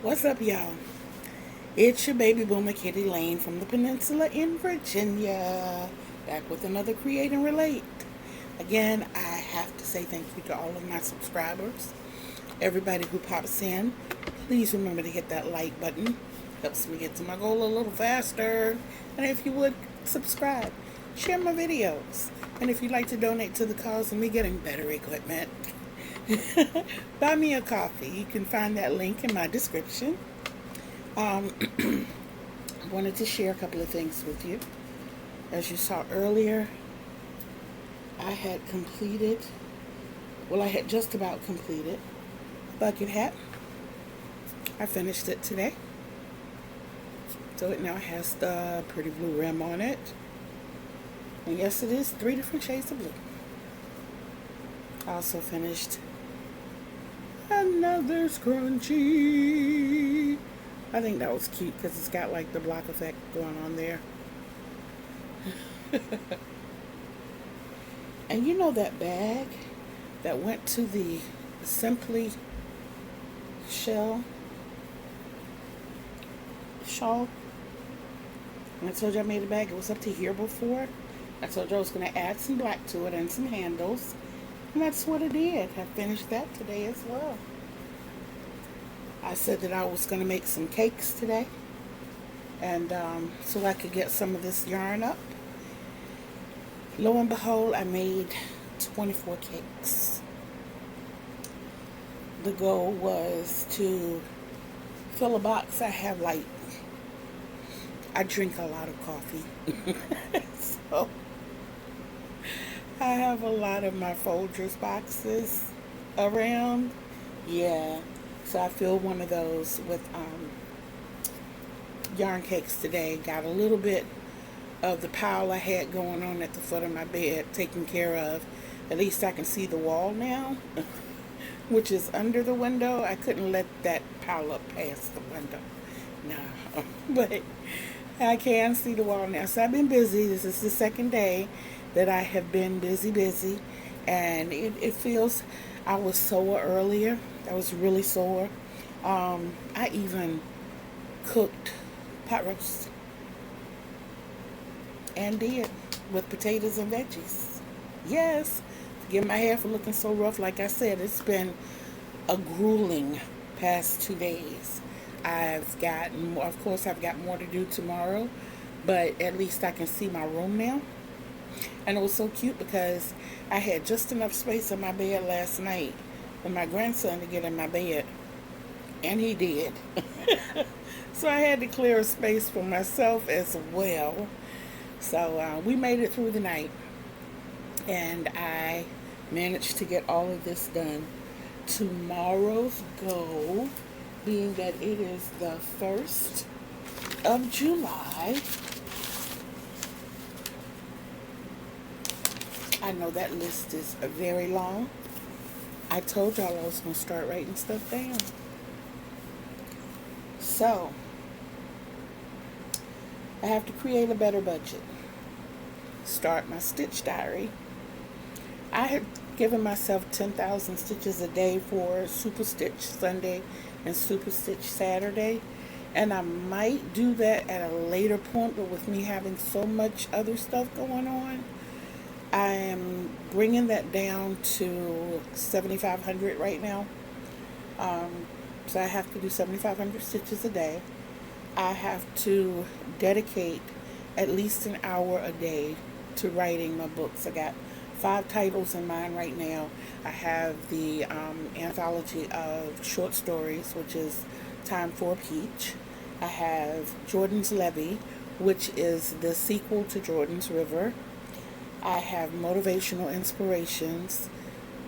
What's up, y'all? It's your baby boomer Kitty Lane from the Peninsula in Virginia, back with another Create and Relate. Again, I have to say thank you to all of my subscribers. Everybody who pops in, please remember to hit that like button. Helps me get to my goal a little faster. And if you would, subscribe. Share my videos. And if you'd like to donate to the cause of me getting better equipment, buy me a coffee. You can find that link in my description. Um, I wanted to share a couple of things with you. As you saw earlier, I had completed, I had just about completed Bucket Hat. I finished it today. So it now has the pretty blue rim on it. And yes, it is 3 different shades of blue. I also finished another scrunchie. I think that was cute because it's got like the block effect going on there. And you know that bag that went to the Simply Shell shawl? And I told you I made a bag. It was up to here before. I told you I was going to add some black to it and some handles. And that's what I did. I finished that today as well. I said that I was going to make some cakes today. And so I could get some of this yarn up. Lo and behold, I made 24 cakes. The goal was to fill a box. I drink a lot of coffee. So I have a lot of my Folgers boxes around. Yeah. So I filled one of those with yarn cakes today. Got a little bit of the pile I had going on at the foot of my bed taken care of. At least I can see the wall now, which is under the window. I couldn't let that pile up past the window. No, but I can see the wall now. So I've been busy. This is the second day that I have been busy. And it feels, I was sore earlier. I was really sore. I even cooked pot roast and did with potatoes and veggies. Yes, forgive my hair for looking so rough. Like I said, it's been a grueling past 2 days. Of course, I've got more to do tomorrow, but at least I can see my room now. And it was so cute because I had just enough space in my bed last night for my grandson to get in my bed, and he did. So I had to clear a space for myself as well. So we made it through the night, and I managed to get all of this done. Tomorrow's goal being that it is the 1st of July. I know that list is very long. I told y'all I was going to start writing stuff down. So, I have to create a better budget. Start my stitch diary. I had given myself 10,000 stitches a day for Super Stitch Sunday and Super Stitch Saturday. And I might do that at a later point, but with me having so much other stuff going on, I am bringing that down to 7,500 right now. So I have to do 7,500 stitches a day. I have to dedicate at least an hour a day to writing my books. I got 5 titles in mind right now. I have the anthology of short stories, which is Time for a Peach. I have Jordan's Levee, which is the sequel to Jordan's River. I have motivational inspirations.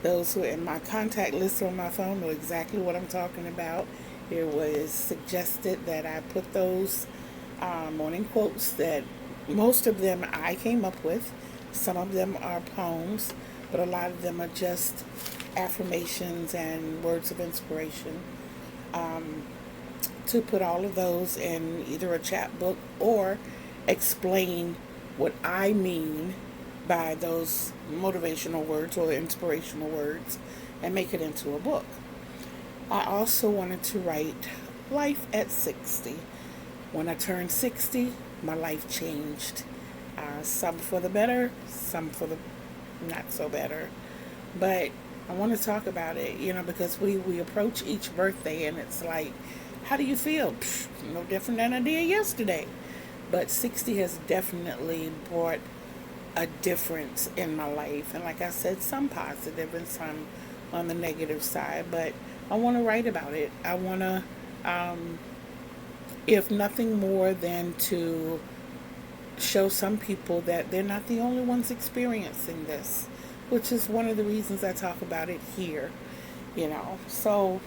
Those who are in my contact list on my phone know exactly what I'm talking about. It was suggested that I put those morning quotes that most of them I came up with. Some of them are poems, but a lot of them are just affirmations and words of inspiration. To put all of those in either a chapbook or explain what I mean by those motivational words or inspirational words and make it into a book. I also wanted to write life at 60. When I turned 60, my life changed. Some for the better, some for the not so better. But I want to talk about it, because we approach each birthday and it's like, how do you feel? Psh, no different than I did yesterday. But 60 has definitely brought a difference in my life. And like I said, some positive and some on the negative side. But I want to write about it. I want to, if nothing more than to show some people that they're not the only ones experiencing this, which is one of the reasons I talk about it here. So,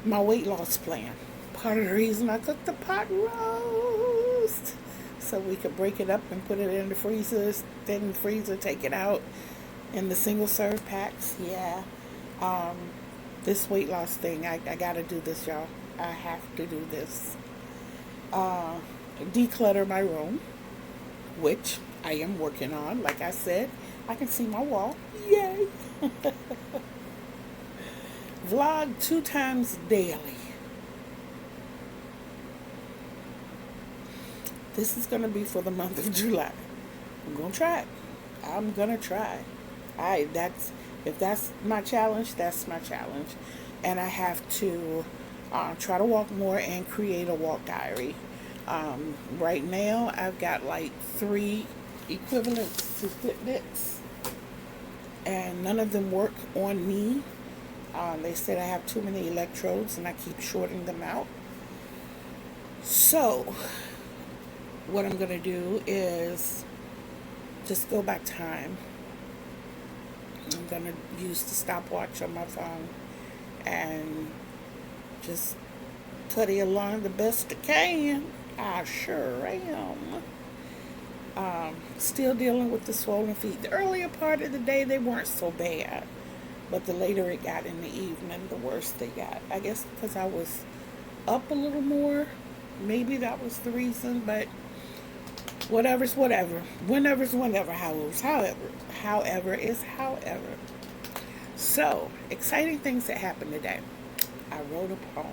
my weight loss plan. Part of the reason I cooked the pot roast, so we could break it up and put it in the freezer, then in the freezer, take it out in the single serve packs. Yeah. This weight loss thing, I gotta do this, y'all. I have to do this. Declutter my room, which I am working on. Like I said, I can see my wall. Yay! Vlog 2 times daily. This is going to be for the month of July. I'm going to try it. I'm going to try. If that's my challenge, that's my challenge. And I have to try to walk more and create a walk diary. Right now, I've got like 3 equivalents to Fitbits, and none of them work on me. They said I have too many electrodes and I keep shorting them out. So, what I'm going to do is just go back time. I'm going to use the stopwatch on my phone and just tutty along the best I can. I sure am. Still dealing with the swollen feet. The earlier part of the day, they weren't so bad. But the later it got in the evening, the worse they got. I guess because I was up a little more. Maybe that was the reason. But whatever's whatever. Whenever's whenever. However is however. So, exciting things that happened today. I wrote a poem.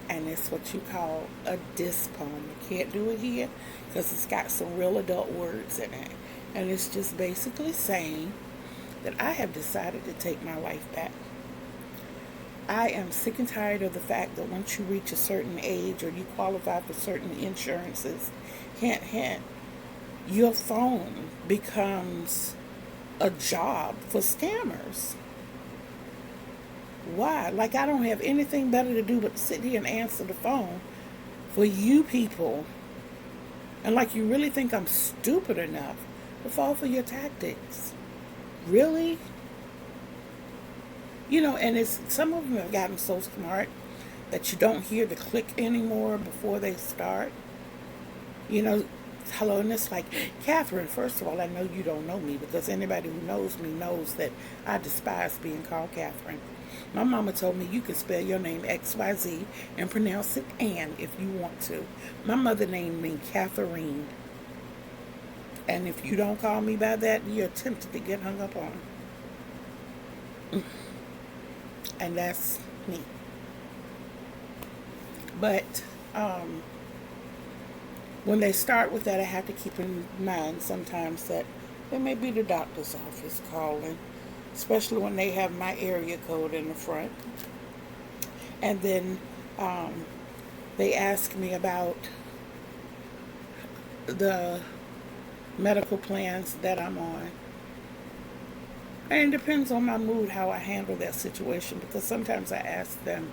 And it's what you call a diss poem. I can't do it here because it's got some real adult words in it. And it's just basically saying that I have decided to take my life back. I am sick and tired of the fact that once you reach a certain age or you qualify for certain insurances, hint, hint, your phone becomes a job for scammers. Why? Like, I don't have anything better to do but sit here and answer the phone for you people. And like, you really think I'm stupid enough to fall for your tactics? Really? And it's some of them have gotten so smart that you don't hear the click anymore before they start. Hello, and it's like, Catherine, first of all, I know you don't know me because anybody who knows me knows that I despise being called Catherine. My mama told me you can spell your name XYZ and pronounce it Ann if you want to. My mother named me Catherine. And if you don't call me by that, you're tempted to get hung up on. And that's me. But when they start with that, I have to keep in mind sometimes that it may be the doctor's office calling, especially when they have my area code in the front. And then they ask me about the medical plans that I'm on. And it depends on my mood how I handle that situation, because sometimes I ask them,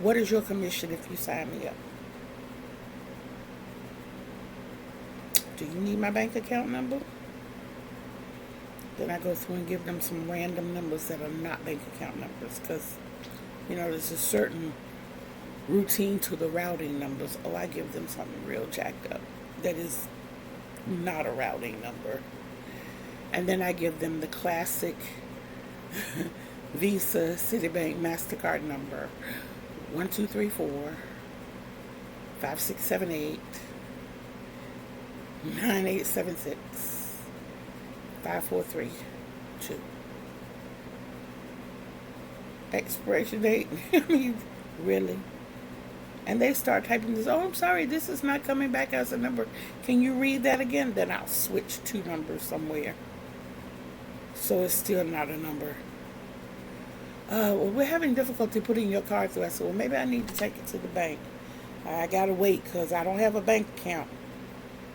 what is your commission if you sign me up? Do you need my bank account number? Then I go through and give them some random numbers that are not bank account numbers, because, there's a certain routine to the routing numbers. Oh, I give them something real jacked up that is not a routing number. And then I give them the classic Visa, Citibank, MasterCard number. 1234 5678 9876 5432. Expiration date. I mean, really? And they start typing this, oh, I'm sorry, this is not coming back as a number. Can you read that again? Then I'll switch two numbers somewhere. So it's still not a number. Well, we're having difficulty putting your card through. I said, well, maybe I need to take it to the bank. I got to wait because I don't have a bank account.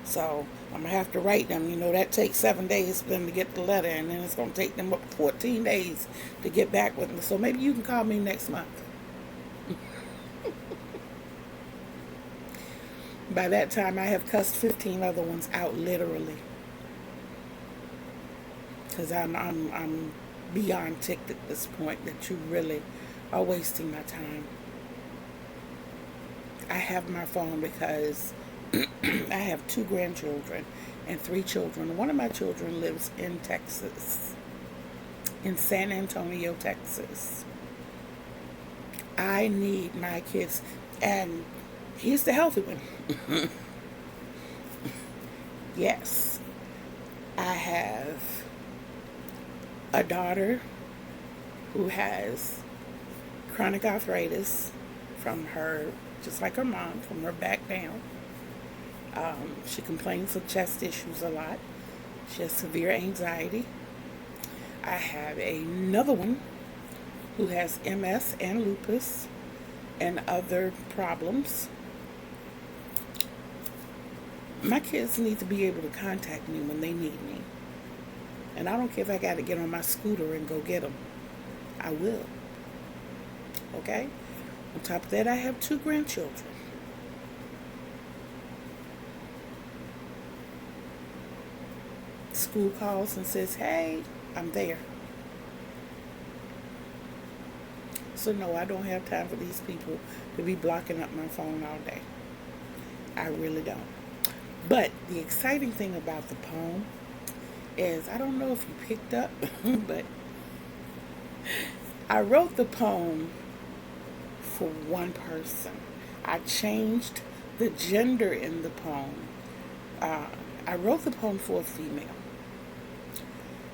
So I'm going to have to write them. You know, that takes 7 days for them to get the letter, and then it's going to take them up to 14 days to get back with me. So maybe you can call me next month. By that time, I have cussed 15 other ones out, literally. Because I'm beyond ticked at this point that you really are wasting my time. I have my phone because I have 2 grandchildren and 3 children. One of my children lives in Texas, in San Antonio, Texas. I need my kids, and he's the healthy one. Yes, I have a daughter who has chronic arthritis from her, just like her mom, from her back down. She complains of chest issues a lot. She has severe anxiety. I have another one who has MS and lupus and other problems. My kids need to be able to contact me when they need me. And I don't care if I got to get on my scooter and go get them. I will. Okay? On top of that, I have 2 grandchildren. School calls and says, hey, I'm there. So no, I don't have time for these people to be blocking up my phone all day. I really don't. But the exciting thing about the poem is, I don't know if you picked up, but I wrote the poem for one person. I changed the gender in the poem. I wrote the poem for a female.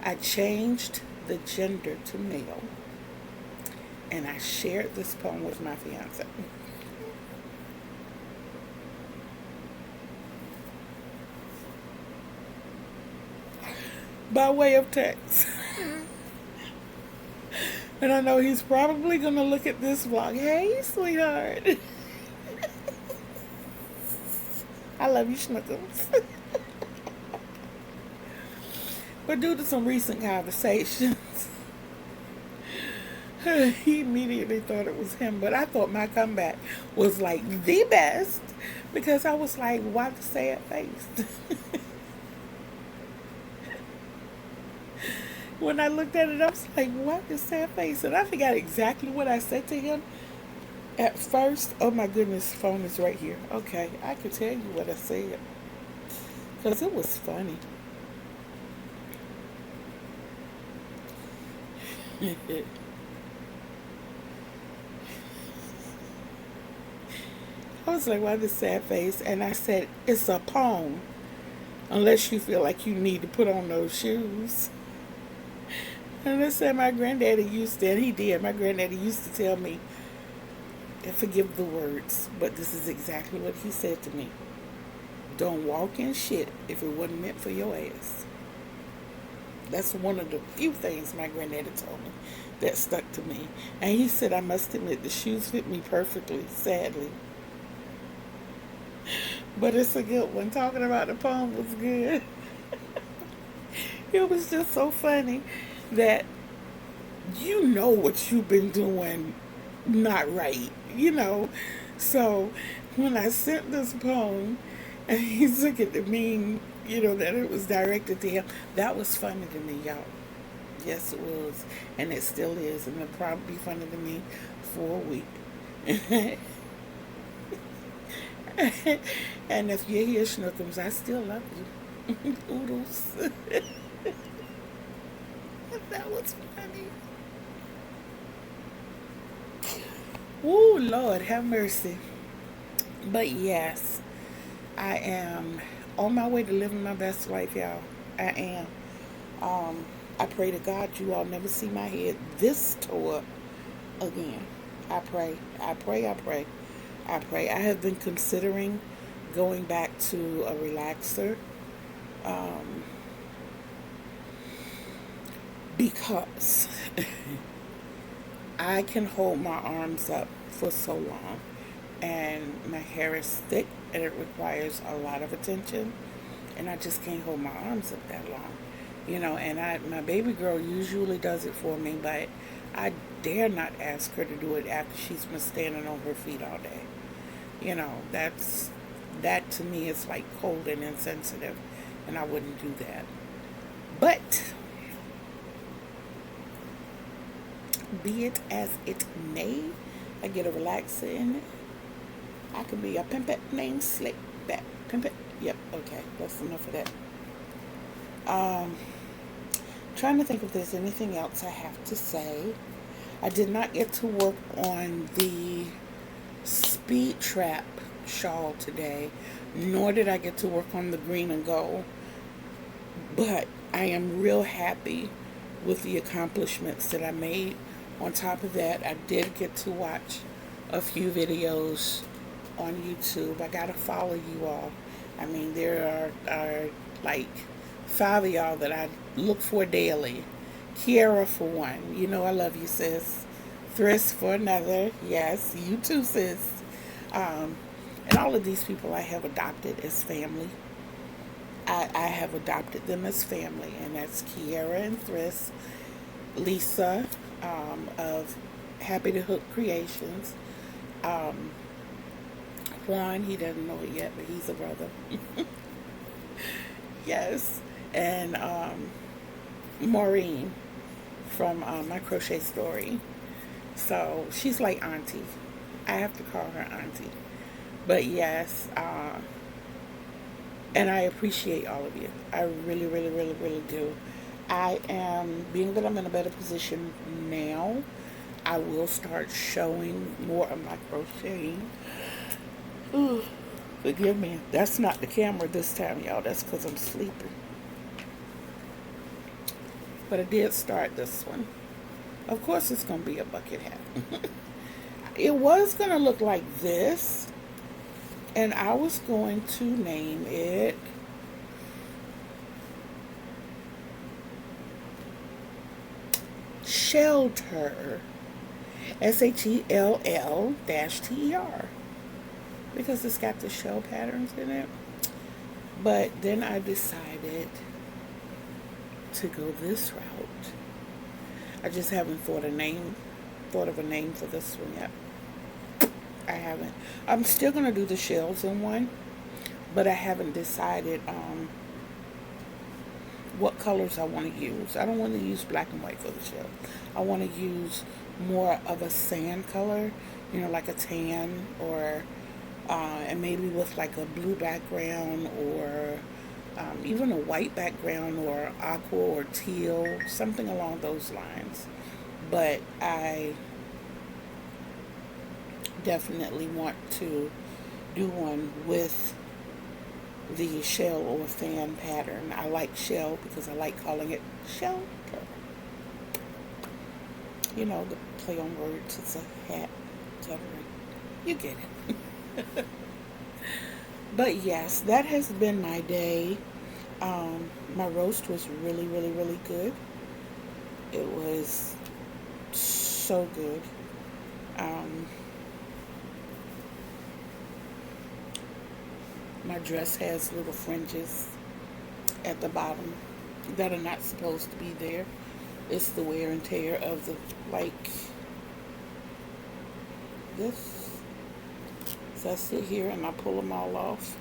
I changed the gender to male, and I shared this poem with my fiance. By way of text. And I know he's probably going to look at this vlog. Hey, sweetheart. I love you, Schnookums. But due to some recent conversations, he immediately thought it was him. But I thought my comeback was like the best, because I was like, why the sad face? When I looked at it, I was like, what the sad face? And I forgot exactly what I said to him at first. Oh my goodness, phone is right here. Okay, I can tell you what I said, because it was funny. I was like, why the sad face? And I said, it's a poem, unless you feel like you need to put on those shoes. And I said, my granddaddy used to, and he did, my granddaddy used to tell me, and forgive the words, but this is exactly what he said to me. Don't walk in shit if it wasn't meant for your ass. That's one of the few things my granddaddy told me that stuck to me. And he said, I must admit, the shoes fit me perfectly, sadly. But it's a good one. Talking about the poem was good. It was just so funny that you know what you've been doing not right, you know. So when I sent this poem and he took it to mean, you know, that it was directed to him, that was funny to me, y'all. Yes, it was. And it still is. And it'll probably be funny to me for a week. And if you're here, Schnookums, I still love you. Oodles. That was funny. Ooh, Lord, have mercy. But yes, I am on my way to living my best life, y'all. I am. I pray to God you all never see my head this tore up again, I pray, I pray, I pray, I pray. I have been considering going back to a relaxer, um, because I can hold my arms up for so long, and my hair is thick and it requires a lot of attention, and I just can't hold my arms up that long. And my baby girl usually does it for me, but I dare not ask her to do it after she's been standing on her feet all day. That to me is like cold and insensitive, and I wouldn't do that. But be it as it may, I get a relaxer in it. I could be a pimpet named Slick Back. Pimpet. Yep. Okay. That's enough of that. Um, Trying to think if there's anything else I have to say. I did not get to work on the Speed Trap shawl today, nor did I get to work on the green and gold. But I am real happy with the accomplishments that I made. On top of that, I did get to watch a few videos on YouTube. I gotta follow you all. I mean, there are like 5 of y'all that I look for daily. Kiara for one. You know I love you, sis. Thriss for another. Yes, you too, sis. Um, and all of these people I have adopted as family. I have adopted them as family, and that's Kiara and Thriss, Lisa of Happy to Hook Creations, um, Juan, he doesn't know it yet, but he's a brother. Yes, and Maureen from My Crochet Story. So she's like auntie. I have to call her auntie. But yes, and I appreciate all of you. I really, really, really, really do. I am, being that I'm in a better position now, I will start showing more of my crocheting. Ooh, forgive me. That's not the camera this time, y'all. That's because I'm sleeping. But I did start this one. Of course, it's going to be a bucket hat. It was going to look like this, and I was going to name it Shelter. SHELL-TER. Because it's got the shell patterns in it. But then I decided to go this route. I just haven't thought of a name for this one yet. I haven't. I'm still gonna do the shells in one, but I haven't decided what colors I want to use. I don't want to use black and white for the shell. I want to use more of a sand color, like a tan, or and maybe with like a blue background, or even a white background, or aqua or teal, something along those lines. But I definitely want to do one with the shell or fan pattern. I like shell because I like calling it shelter. The play on words. It's a hat covering. You get it. But yes, that has been my day. My roast was really, really, really good. It was so good. My dress has little fringes at the bottom that are not supposed to be there. It's the wear and tear of the, like this. So I sit here and I pull them all off.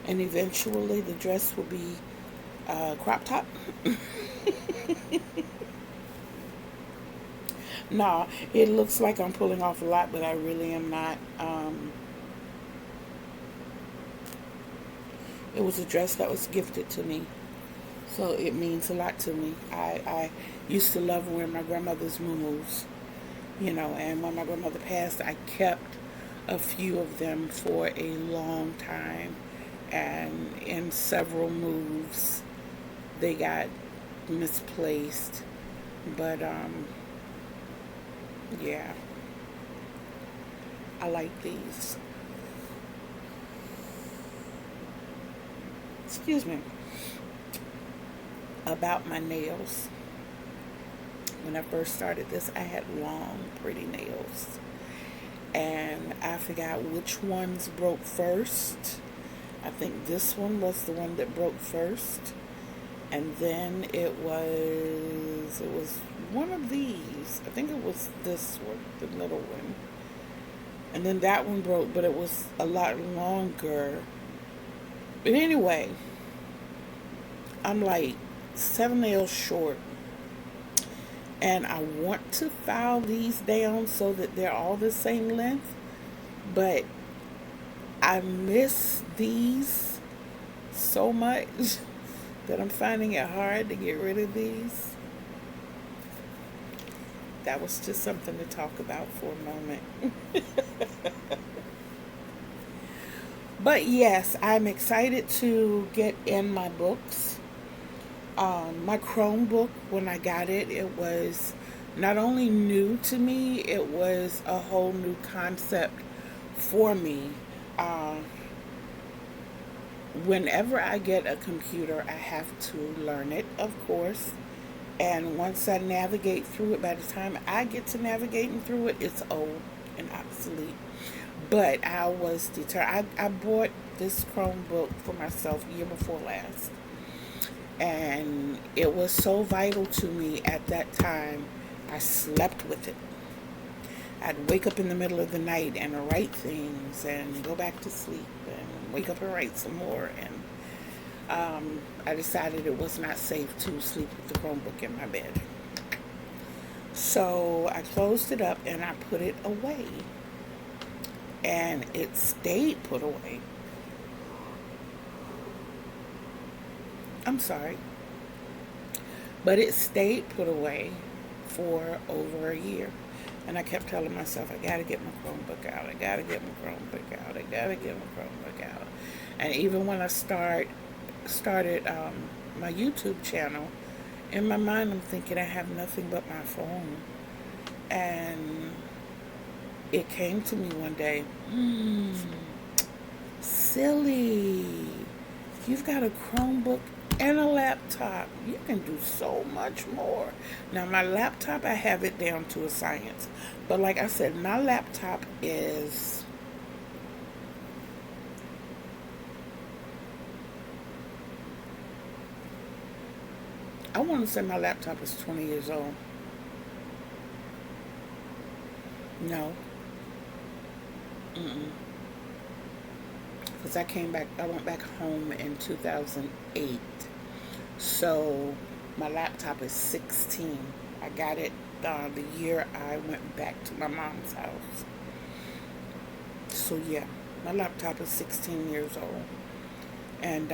And eventually the dress will be crop top. Nah, it looks like I'm pulling off a lot, but I really am not. It was a dress that was gifted to me, so it means a lot to me. I used to love wearing my grandmother's muumuus, and when my grandmother passed, I kept a few of them for a long time, and in several moves, they got misplaced. But yeah, I like these. Excuse me. About my nails. When I first started this, I had long, pretty nails. And I forgot which ones broke first. I think this one was the one that broke first. And then it was one of these. I think it was this one, the middle one. And then that one broke, but it was a lot longer. But anyway, I'm like 7 nails short. And I want to file these down so that they're all the same length. But I miss these so much that I'm finding it hard to get rid of these. That was just something to talk about for a moment. But yes, I'm excited to get in my books. My Chromebook, when I got it, it was not only new to me, it was a whole new concept for me. Whenever I get a computer, I have to learn it, of course. And once I navigate through it, by the time I get to navigating through it, it's old and obsolete. But I was determined. I bought this Chromebook for myself year before last. And it was so vital to me at that time. I slept with it. I'd wake up in the middle of the night and write things and go back to sleep and wake up and write some more. And I decided it was not safe to sleep with the Chromebook in my bed. So I closed it up and I put it away. And it stayed put away. I'm sorry. But it stayed put away for over a year. And I kept telling myself, I gotta get my Chromebook out. I gotta get my Chromebook out. I gotta get my Chromebook out. And even when I started my YouTube channel, in my mind I'm thinking I have nothing but my phone. And it came to me one day, silly. You've got a Chromebook and a laptop. You can do so much more. Now, my laptop, I have it down to a science. But like I said, my laptop is... I want to say my laptop is 20 years old. No. Because I went back home in 2008. So my laptop is 16. I got it the year I went back to my mom's house. So yeah, my laptop is 16 years old. And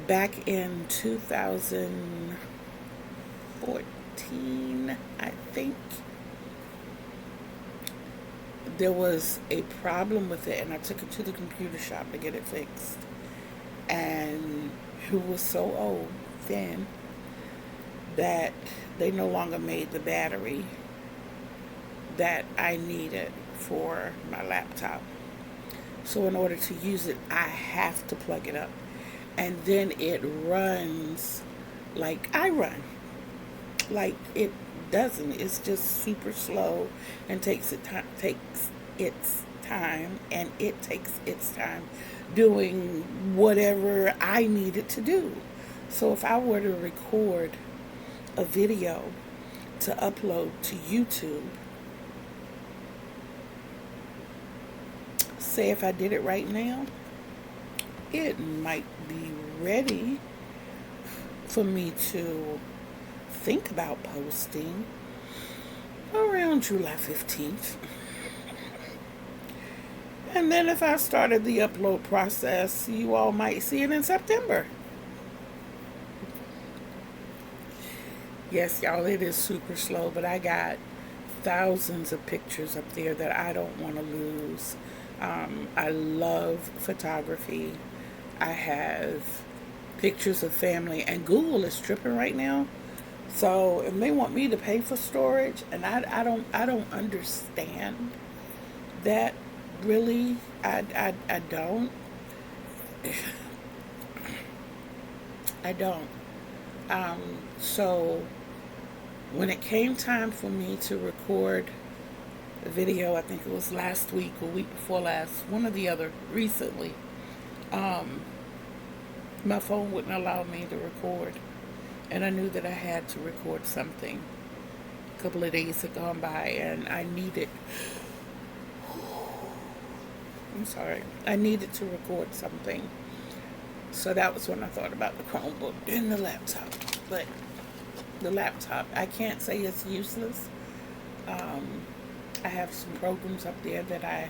back in 2014, I think, there was a problem with it, and I took it to the computer shop to get it fixed. And it was so old then that they no longer made the battery that I needed for my laptop. So in order to use it, I have to plug it up. And then it runs like I run. Like it doesn't. It's just super slow and takes its time, and it takes its time doing whatever I need it to do. So if I were to record a video to upload to YouTube, say if I did it right now, it might be ready for me to think about posting around July 15th. And then if I started the upload process, you all might see it in September. Yes, y'all, it is super slow, but I got thousands of pictures up there that I don't want to lose. I love photography. I have pictures of family, and Google is tripping right now So if they want me to pay for storage, and I don't understand that really. I don't. I don't. So when it came time for me to record a video, I think it was last week or week before last, one or the other, recently, my phone wouldn't allow me to record. And I knew that I had to record something. A couple of days had gone by and I needed to record something. So that was when I thought about the Chromebook and the laptop. But the laptop, I can't say it's useless. I have some programs up there that I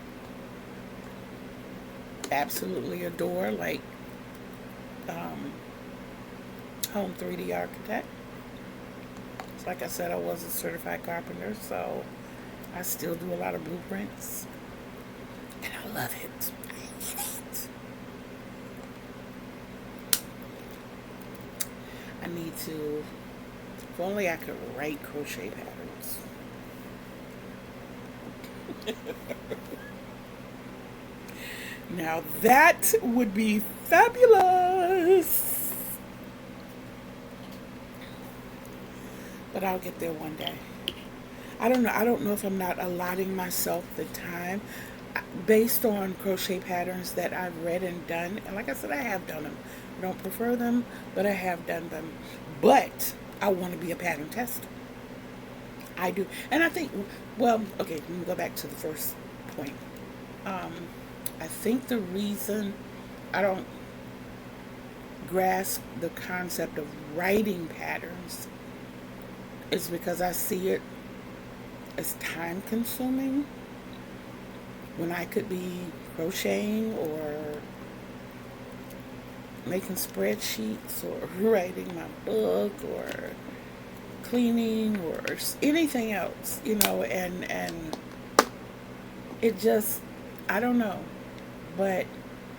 absolutely adore, like Home 3D Architect. So like I said, I was a certified carpenter, so I still do a lot of blueprints. And I love it. I need it. I need to, if only I could write crochet patterns. Now that would be fabulous. But I'll get there one day. I don't know. I don't know if I'm not allotting myself the time based on crochet patterns that I've read and done. And like I said, I have done them. I don't prefer them, but I have done them. But I want to be a pattern tester. I do. And I think, well, okay, let me go back to the first point. I think the reason I don't grasp the concept of writing patterns is because I see it as time consuming when I could be crocheting or making spreadsheets or writing my book or cleaning or anything else, and it just, I don't know, but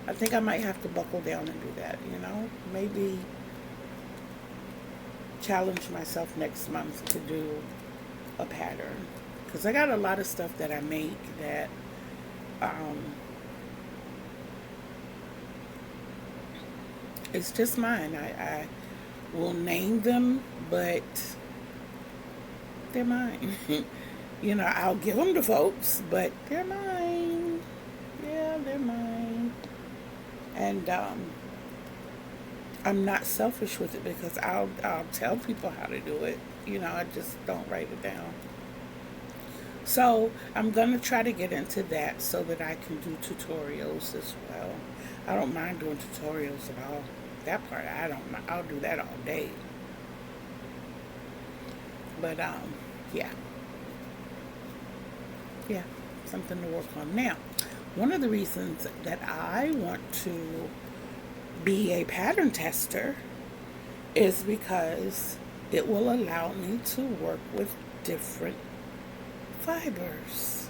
I think I might have to buckle down and do that, maybe challenge myself next month to do a pattern, because I got a lot of stuff that I make that it's just mine. I will name them, but they're mine. I'll give them to folks, but they're mine. Yeah, they're mine. And I'm not selfish with it because I'll tell people how to do it. I just don't write it down. So I'm going to try to get into that so that I can do tutorials as well. I don't mind doing tutorials at all. That part, I'll do that all day. But, yeah. Yeah, something to work on. Now, one of the reasons that I want to be a pattern tester is because it will allow me to work with different fibers.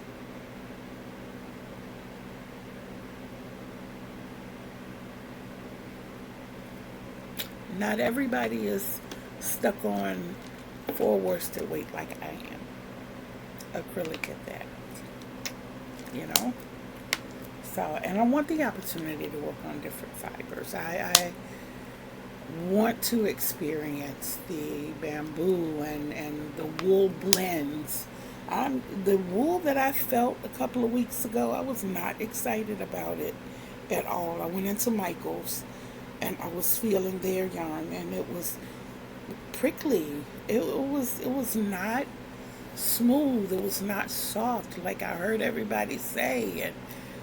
Not everybody is stuck on 4 worsted weight like I am. Acrylic at that. So, and I want the opportunity to work on different fibers. I want to experience the bamboo and the wool blends. The wool that I felt a couple of weeks ago, I was not excited about it at all. I went into Michael's and I was feeling their yarn, and it was prickly. It was not smooth. It was not soft like I heard everybody say. And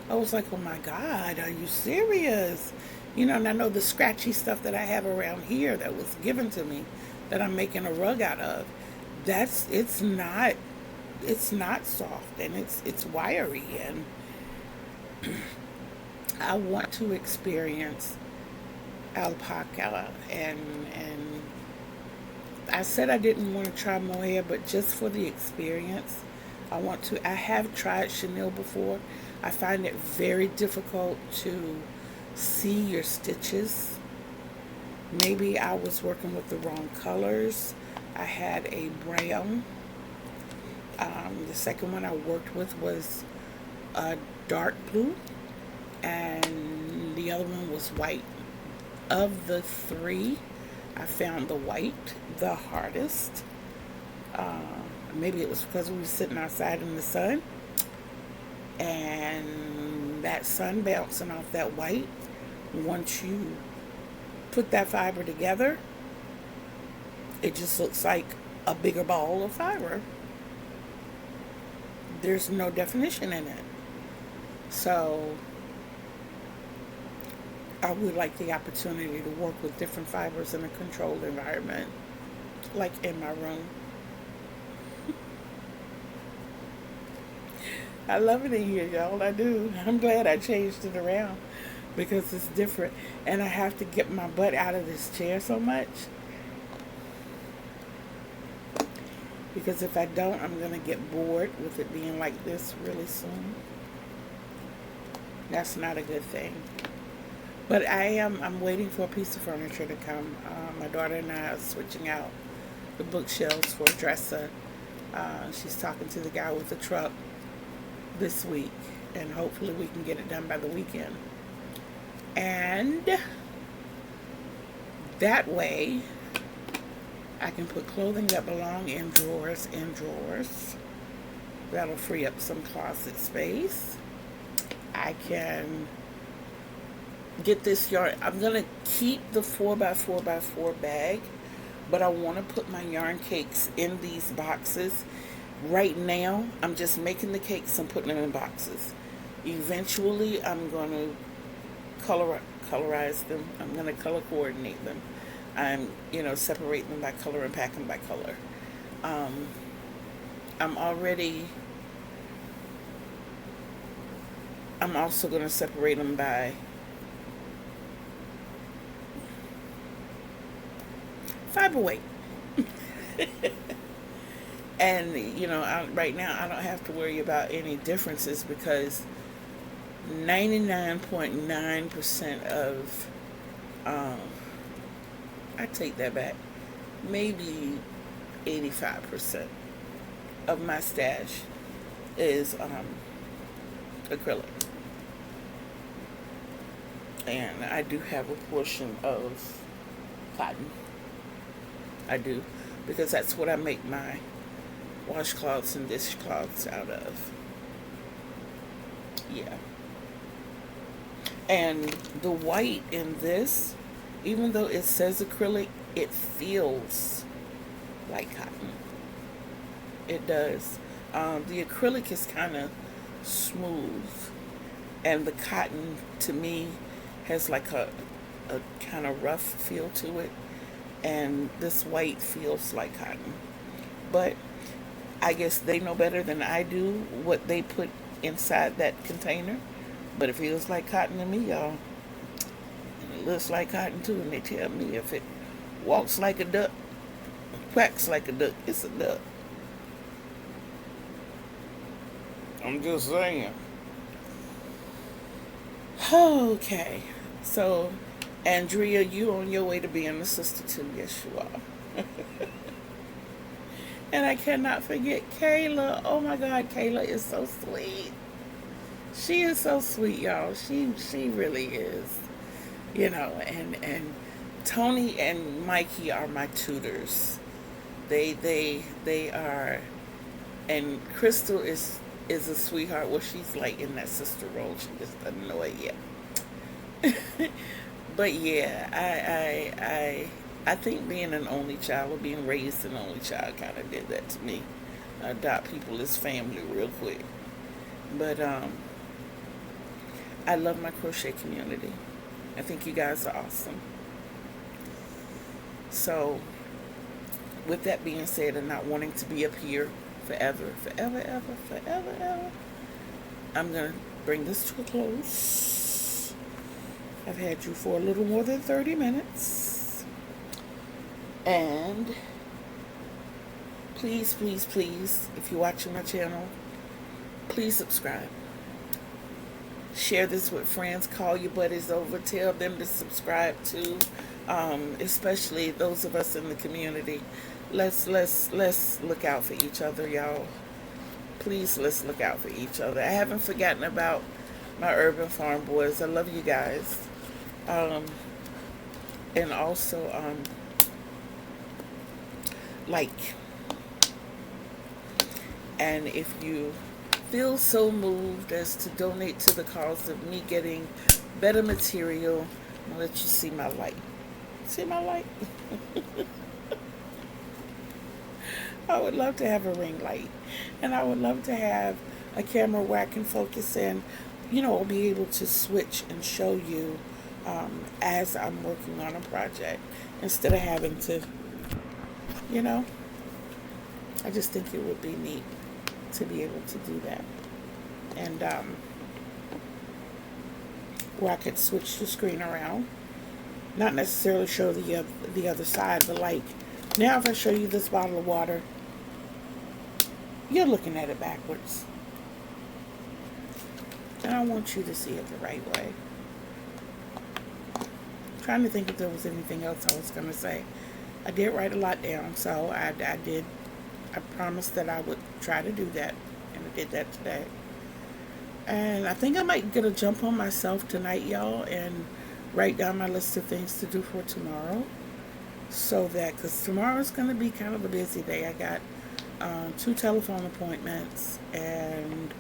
I was like, oh my God, are you serious? And I know the scratchy stuff that I have around here that was given to me that I'm making a rug out of, it's not soft, and it's wiry, and I want to experience alpaca, and I said I didn't want to try mohair, but just for the experience, I have tried chenille before. I find it very difficult to see your stitches Maybe I was working with the wrong colors. I had a brown. The second one I worked with was a dark blue, and the other one was white. Of the three, I found the white the hardest. Uh, Maybe it was because we were sitting outside in the sun, and that sun bouncing off that white. Once you put that fiber together, it just looks like a bigger ball of fiber. There's no definition in it. So I would like the opportunity to work with different fibers in a controlled environment, like in my room. I love it in here, y'all. I do. I'm glad I changed it around because it's different. And I have to get my butt out of this chair so much. Because if I don't, I'm going to get bored with it being like this really soon. That's not a good thing. But I'm waiting for a piece of furniture to come. My daughter and I are switching out the bookshelves for a dresser. She's talking to the guy with the truck this week, and hopefully we can get it done by the weekend. And that way I can put clothing that belong in drawers. That'll free up some closet space. I can get this yarn. I'm gonna keep the 4x4x4 bag, but I want to put my yarn cakes in these boxes. Right now, I'm just making the cakes and putting them in boxes. Eventually, I'm going to colorize them. I'm going to color coordinate them. I'm, separate them by color and pack them by color. I'm also going to separate them by fiber weight. And, right now I don't have to worry about any differences because 99.9% of, I take that back, maybe 85% of my stash is acrylic. And I do have a portion of cotton. I do, because that's what I make my washcloths and dishcloths out of. Yeah. And the white in this, even though it says acrylic, it feels like cotton. It does. The acrylic is kind of smooth, and the cotton to me has like a kind of rough feel to it, and this white feels like cotton. But I guess they know better than I do what they put inside that container. But it feels like cotton to me, y'all. And it looks like cotton too. And they tell me if it walks like a duck, quacks like a duck, it's a duck. I'm just saying. Okay. So, Andrea, you on your way to being a sister too. Yes, you are. And I cannot forget Kayla. Oh my God, Kayla is so sweet. She is so sweet, y'all. She really is. And Tony and Mikey are my tutors. They are, and Crystal is a sweetheart. Well, she's like in that sister role. She just doesn't know it yet. But yeah, I think being an only child or being raised an only child kind of did that to me. Adopt people as family real quick. But I love my crochet community. I think you guys are awesome. So, with that being said, and not wanting to be up here forever, I'm going to bring this to a close. I've had you for a little more than 30 minutes. And please, if you're watching my channel, please subscribe. Share this with friends. Call your buddies over. Tell them to subscribe too. especially those of us in the community. Let's look out for each other, y'all. Please, let's look out for each other. I haven't forgotten about my urban farm boys. I love you guys. Um, and also, like, and if you feel so moved as to donate to the cause of me getting better material, I'm gonna let you see my light. See my light? I would love to have a ring light. And I would love to have a camera where I can focus in, I'll be able to switch and show you as I'm working on a project instead of having to, you know, I just think it would be neat to be able to do that. And where I could switch the screen around, not necessarily show the other side, but like now if I show you this bottle of water, you're looking at it backwards. And I want you to see it the right way. I'm trying to think if there was anything else I was going to say. I did write a lot down, so I promised that I would try to do that, and I did that today. And I think I might get a jump on myself tonight, y'all, and write down my list of things to do for tomorrow. So that, because tomorrow's going to be kind of a busy day. I got 2 telephone appointments, and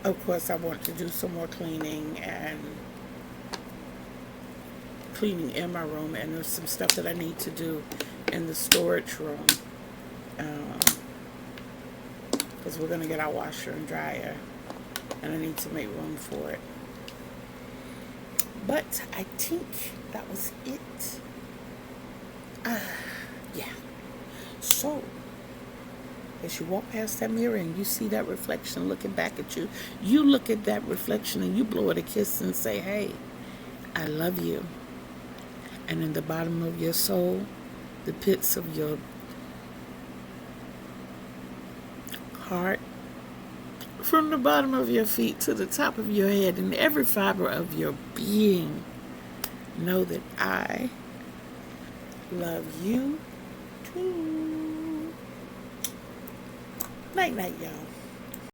of course I want to do some more cleaning and cleaning in my room, and there's some stuff that I need to do in the storage room because we're going to get our washer and dryer, and I need to make room for it. But I think that was it. Yeah. So, as you walk past that mirror and you see that reflection looking back at you, you look at that reflection and you blow it a kiss and say, hey, I love you. And in the bottom of your soul, the pits of your heart, from the bottom of your feet to the top of your head and every fiber of your being, know that I love you too. Night, night, y'all.